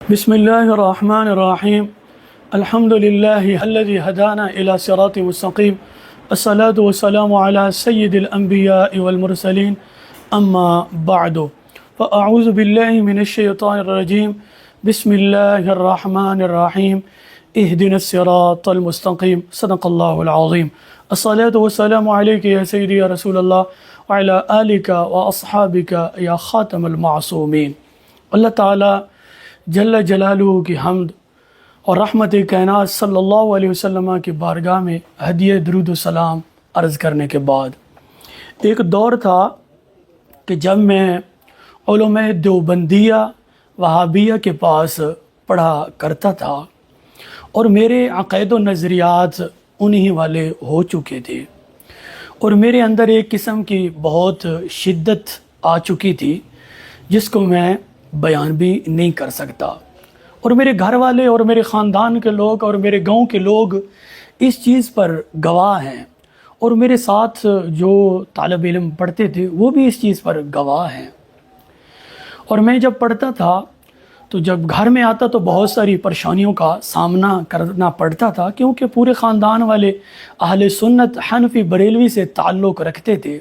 بسم الله الرحمن الرحيم الحمد لله الذي هدانا إلى صراط مستقيم الصلاة والسلام على سيد الأنبياء والمرسلين أما بعد فأعوذ بالله من الشيطان الرجيم بسم الله الرحمن الرحيم اهدنا الصراط المستقيم صدق الله العظيم الصلاة والسلام عليك يا سيدي يا رسول الله وعلى آلك وأصحابك يا خاتم المعصومين. اللہ تعالی جل جلالہ کی حمد اور رحمت کائنات صلی اللہ علیہ وسلم کی بارگاہ میں ہدیہ درود و سلام عرض کرنے کے بعد، ایک دور تھا کہ جب میں علماء دیوبندیہ وہابیہ کے پاس پڑھا کرتا تھا اور میرے عقائد و نظریات انہی والے ہو چکے تھے اور میرے اندر ایک قسم کی بہت شدت آ چکی تھی جس کو میں بیان بھی نہیں کر سکتا، اور میرے گھر والے اور میرے خاندان کے لوگ اور میرے گاؤں کے لوگ اس چیز پر گواہ ہیں، اور میرے ساتھ جو طالب علم پڑھتے تھے وہ بھی اس چیز پر گواہ ہیں. اور میں جب پڑھتا تھا تو جب گھر میں آتا تو بہت ساری پریشانیوں کا سامنا کرنا پڑتا تھا، کیونکہ پورے خاندان والے اہل سنت حنفی بریلوی سے تعلق رکھتے تھے،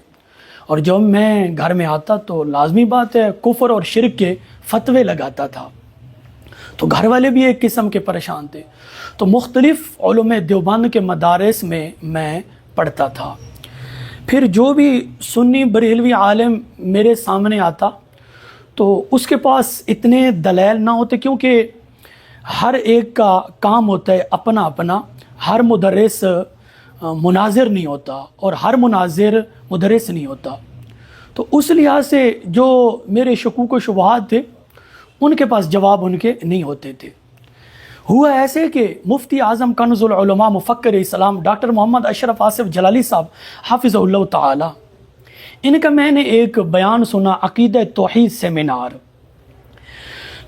اور جب میں گھر میں آتا تو لازمی بات ہے کفر اور شرک کے فتوے لگاتا تھا، تو گھر والے بھی ایک قسم کے پریشان تھے. تو مختلف علماء دیوبند کے مدارس میں پڑھتا تھا. پھر جو بھی سنی بریلوی عالم میرے سامنے آتا تو اس کے پاس اتنے دلائل نہ ہوتے، کیونکہ ہر ایک کا کام ہوتا ہے اپنا اپنا. ہر مدرس مناظر نہیں ہوتا اور ہر مناظر مدرس نہیں ہوتا، تو اس لحاظ سے جو میرے شکوک و شبہات تھے ان کے پاس جواب ان کے نہیں ہوتے تھے. ہوا ایسے کہ مفتی اعظم کنز العلماء مفکر اسلام ڈاکٹر محمد اشرف آصف جلالی صاحب حافظ اللہ تعالی، ان کا میں نے ایک بیان سنا عقیدہ توحید سیمینار.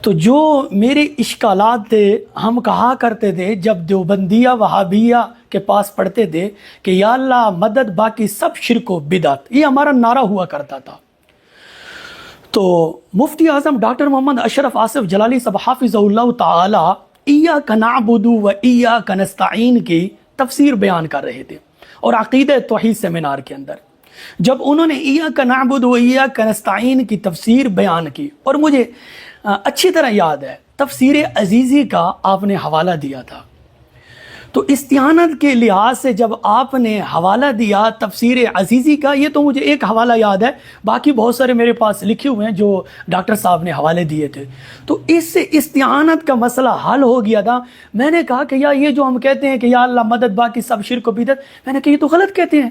تو جو میرے اشکالات تھے، ہم کہا کرتے تھے جب دیوبندیہ وہابیہ کے پاس پڑھتے تھے کہ یا اللہ مدد باقی سب شرک و بدعت، یہ ہمارا نعرہ ہوا کرتا تھا. تو مفتی اعظم ڈاکٹر محمد اشرف آصف جلالی صاحب حافظ اللہ تعالی ایاک نعبد و ایاک نستعین کی تفسیر بیان کر رہے تھے، اور عقیدہ توحید سیمینار کے اندر جب انہوں نے ایاک نعبد و ایاک نستعین کی تفسیر بیان کی، اور مجھے اچھی طرح یاد ہے تفسیر عزیزی کا آپ نے حوالہ دیا تھا، تو استعانت کے لحاظ سے جب آپ نے حوالہ دیا تفسیر عزیزی کا، یہ تو مجھے ایک حوالہ یاد ہے، باقی بہت سارے میرے پاس لکھے ہوئے ہیں جو ڈاکٹر صاحب نے حوالے دیے تھے. تو اس سے استعانت کا مسئلہ حل ہو گیا تھا. میں نے کہا کہ یہ جو ہم کہتے ہیں کہ یا اللہ مدد باقی سب شرک و بدعت، میں نے کہا یہ تو غلط کہتے ہیں،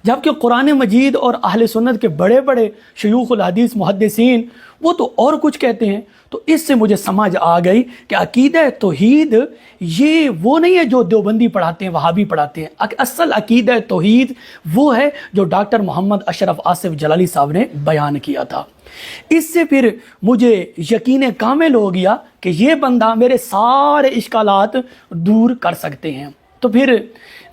جبکہ قرآن مجید اور اہل سنت کے بڑے بڑے شیوخ الحدیث محدثین وہ تو اور کچھ کہتے ہیں. تو اس سے مجھے سمجھ آ گئی کہ عقیدہ توحید یہ وہ نہیں ہے جو دیوبندی پڑھاتے ہیں وہابی پڑھاتے ہیں. اصل عقیدہ توحید وہ ہے جو ڈاکٹر محمد اشرف آصف جلالی صاحب نے بیان کیا تھا. اس سے پھر مجھے یقین کامل ہو گیا کہ یہ بندہ میرے سارے اشکالات دور کر سکتے ہیں. تو پھر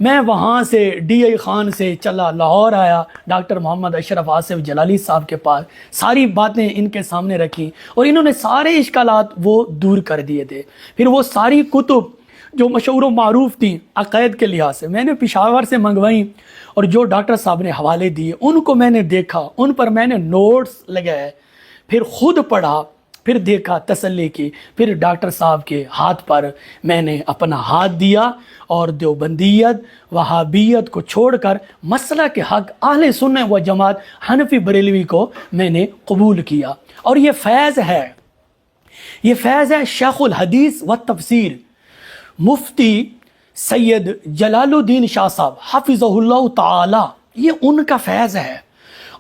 میں وہاں سے ڈی اے خان سے چلا لاہور آیا، ڈاکٹر محمد اشرف آصف جلالی صاحب کے پاس ساری باتیں ان کے سامنے رکھی، اور انہوں نے سارے اشکالات وہ دور کر دیے تھے. پھر وہ ساری کتب جو مشہور و معروف تھیں عقائد کے لحاظ سے میں نے پشاور سے منگوائیں، اور جو ڈاکٹر صاحب نے حوالے دیے ان کو میں نے دیکھا، ان پر میں نے نوٹس لگائے، پھر خود پڑھا، پھر دیکھا، تسلی کی. پھر ڈاکٹر صاحب کے ہاتھ پر میں نے اپنا ہاتھ دیا اور دیوبندیت وہابیت کو چھوڑ کر مسئلہ کے حق اہل سنت و جماعت حنفی بریلوی کو میں نے قبول کیا. اور یہ فیض ہے شیخ الحدیث و تفسیر مفتی سید جلال الدین شاہ صاحب حفظہ اللہ تعالی، یہ ان کا فیض ہے.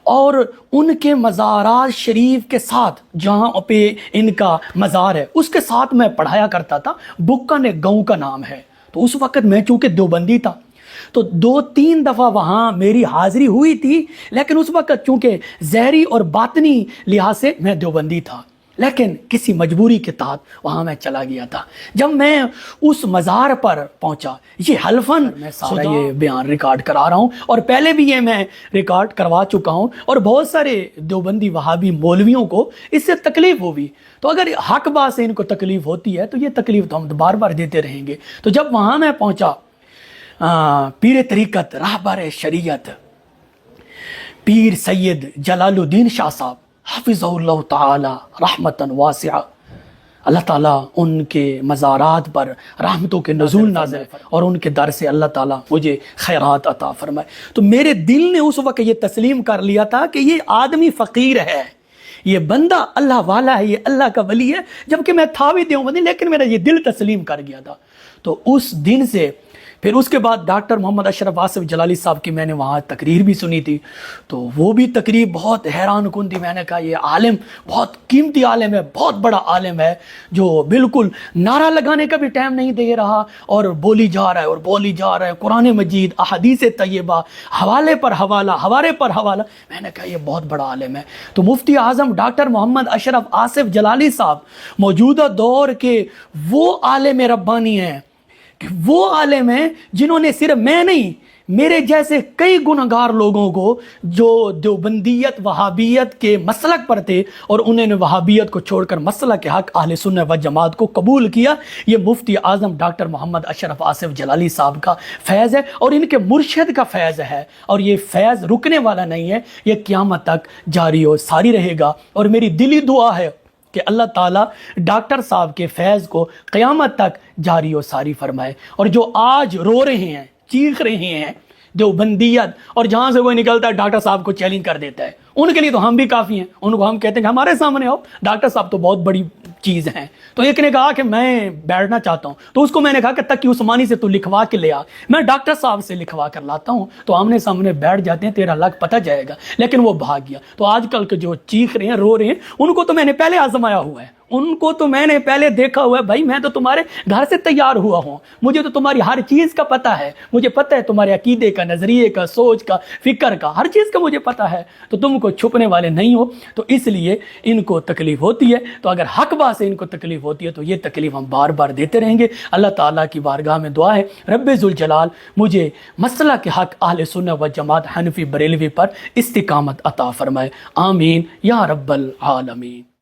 اور ان کے مزارات شریف کے ساتھ جہاں پہ ان کا مزار ہے اس کے ساتھ میں پڑھایا کرتا تھا. بکن ایک گاؤں کا نام ہے. تو اس وقت میں چونکہ دیوبندی تھا تو 2-3 دفعہ وہاں میری حاضری ہوئی تھی، لیکن اس وقت چونکہ ظاہری اور باطنی لحاظ سے میں دیوبندی تھا. لیکن کسی مجبوری کے تحت وہاں میں چلا گیا تھا۔ جب میں اس مزار پر پہنچا، یہ حلفاً میں سارا یہ بیان ریکارڈ کرا رہا ہوں، اور پہلے بھی یہ میں ریکارڈ کروا چکا ہوں، اور بہت سارے دیوبندی وہابی مولویوں کو اس سے تکلیف ہوئی، تو اگر حق بات سے ان کو تکلیف ہوتی ہے تو یہ تکلیف تو ہم بار بار دیتے رہیں گے۔ تو جب وہاں میں پہنچا، پیر طریقت، راہبر شریعت پیر سید جلال الدین شاہ صاحب حافظہ اللہ تعالی رحمتاً واسعہ، اللہ تعالیٰ ان کے مزارات پر رحمتوں کے نزول نازل اور ان کے در سے اللہ تعالیٰ مجھے خیرات عطا فرمائے۔ تو میرے دل نے اس وقت یہ تسلیم کر لیا تھا کہ یہ آدمی فقیر ہے، یہ بندہ اللہ والا ہے، یہ اللہ کا ولی ہے، جبکہ میں تھا بھی دیوبندی، لیکن میرا یہ دل تسلیم کر گیا تھا۔ تو اس دن سے پھر اس کے بعد ڈاکٹر محمد اشرف آصف جلالی صاحب کی میں نے وہاں تقریر بھی سنی تھی، تو وہ بھی تقریر بہت حیران کن تھی۔ میں نے کہا یہ عالم بہت قیمتی عالم ہے، بہت بڑا عالم ہے، جو بالکل نعرہ لگانے کا بھی ٹائم نہیں دے رہا اور بولی جا رہا ہے اور بولی جا رہا ہے، قرآن مجید، احادیث طیبہ، حوالے پر حوالہ، حوالے پر حوالہ۔ میں نے کہا یہ بہت بڑا عالم ہے۔ تو مفتی اعظم ڈاکٹر محمد اشرف آصف جلالی صاحب موجودہ دور کے وہ عالم ربانی ہیں، وہ عالم ہیں جنہوں نے صرف میں نہیں، میرے جیسے کئی گنہگار لوگوں کو جو دیوبندیت وہابیت کے مسلک پر تھے اور انہوں نے وہابیت کو چھوڑ کر مسلک حق اہل سنت و جماعت کو قبول کیا، یہ مفتی اعظم ڈاکٹر محمد اشرف آصف جلالی صاحب کا فیض ہے اور ان کے مرشد کا فیض ہے، اور یہ فیض رکنے والا نہیں ہے، یہ قیامت تک جاری و ساری رہے گا۔ اور میری دلی دعا ہے کہ اللہ تعالیٰ ڈاکٹر صاحب کے فیض کو قیامت تک جاری و ساری فرمائے۔ اور جو آج رو رہے ہیں، چیخ رہے ہیں دیوبندیت، اور جہاں سے کوئی نکلتا ہے ڈاکٹر صاحب کو چیلنج کر دیتا ہے، ان کے لیے تو ہم بھی کافی ہیں، ان کو ہم کہتے ہیں کہ ہمارے سامنے آؤ، ڈاکٹر صاحب تو بہت بڑی چیز ہیں۔ تو ایک نے کہا کہ میں بیٹھنا چاہتا ہوں، تو اس کو میں نے کہا کہ تقی عثمانی سے تو لکھوا کے لے آ، میں ڈاکٹر صاحب سے لکھوا کر لاتا ہوں، تو آمنے سامنے بیٹھ جاتے ہیں، تیرا لگ پتہ جائے گا۔ لیکن وہ بھاگ گیا۔ تو آج کل کے جو چیخ رہے ہیں، رو رہے ہیں، ان کو تو میں نے پہلے آزمایا ہوا ہے، ان کو تو میں نے پہلے دیکھا ہوا ہے۔ بھائی میں تو تمہارے گھر سے تیار ہوا ہوں، مجھے تو تمہاری ہر چیز کا پتہ ہے، مجھے پتہ ہے تمہارے عقیدے کا، نظریے کا، سوچ کا، فکر کا، ہر چیز کا مجھے پتہ ہے، تو تم کو چھپنے والے نہیں ہو۔ تو اس لیے ان کو تکلیف ہوتی ہے، تو اگر حق بات سے ان کو تکلیف ہوتی ہے تو یہ تکلیف ہم بار بار دیتے رہیں گے۔ اللہ تعالیٰ کی بارگاہ میں دعا ہے رب ذوالجلال مجھے مسئلہ کے حق اہل سنت و جماعت حنفی بریلوی پر استقامت عطا فرمائے، آمین یا رب العالمین۔